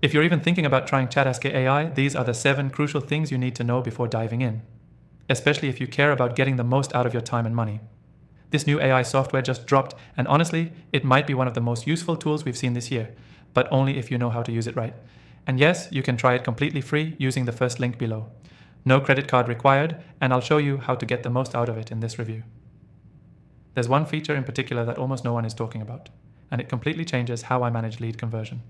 If you're even thinking about trying ChatASK AI, these are the 7 crucial things you need to know before diving in, especially if you care about getting the most out of your time and money. This new AI software just dropped, and honestly, it might be one of the most useful tools we've seen this year, but only if you know how to use it right. And yes, you can try it completely free using the first link below. No credit card required, and I'll show you how to get the most out of it in this review. There's one feature in particular that almost no one is talking about, and it completely changes how I manage lead conversion.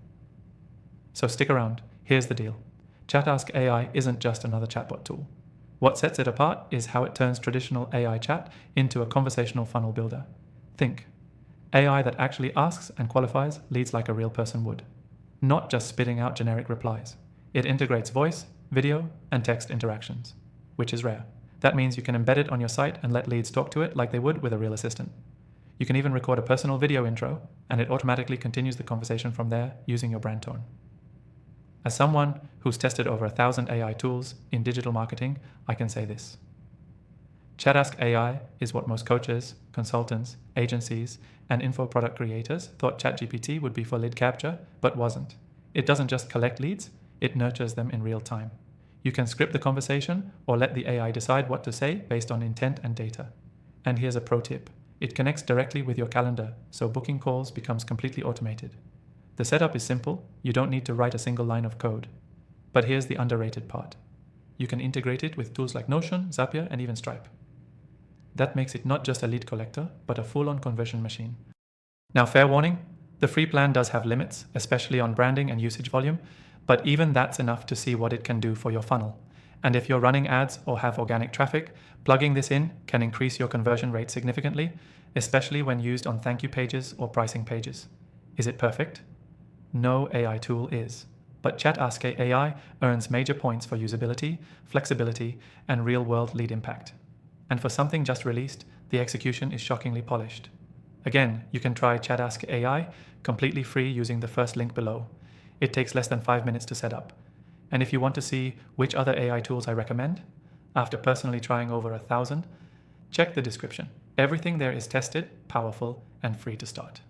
So stick around, here's the deal. ChatASK AI isn't just another chatbot tool. What sets it apart is how it turns traditional AI chat into a conversational funnel builder. Think, AI that actually asks and qualifies leads like a real person would, not just spitting out generic replies. It integrates voice, video, and text interactions, which is rare. That means you can embed it on your site and let leads talk to it like they would with a real assistant. You can even record a personal video intro, and it automatically continues the conversation from there using your brand tone. As someone who's tested over 1,000 AI tools in digital marketing, I can say this. ChatASK AI is what most coaches, consultants, agencies, and info product creators thought ChatGPT would be for lead capture, but wasn't. It doesn't just collect leads, it nurtures them in real time. You can script the conversation or let the AI decide what to say based on intent and data. And here's a pro tip. It connects directly with your calendar, so booking calls becomes completely automated. The setup is simple, you don't need to write a single line of code. But here's the underrated part. You can integrate it with tools like Notion, Zapier, and even Stripe. That makes it not just a lead collector, but a full-on conversion machine. Now, fair warning, the free plan does have limits, especially on branding and usage volume, but even that's enough to see what it can do for your funnel. And if you're running ads or have organic traffic, plugging this in can increase your conversion rate significantly, especially when used on thank you pages or pricing pages. Is it perfect? No AI tool is, but ChatASK AI earns major points for usability, flexibility, and real-world lead impact. And for something just released, the execution is shockingly polished. Again, you can try ChatASK AI completely free using the first link below. It takes less than 5 minutes to set up. And if you want to see which other AI tools I recommend, after personally trying over 1,000, check the description. Everything there is tested, powerful, and free to start.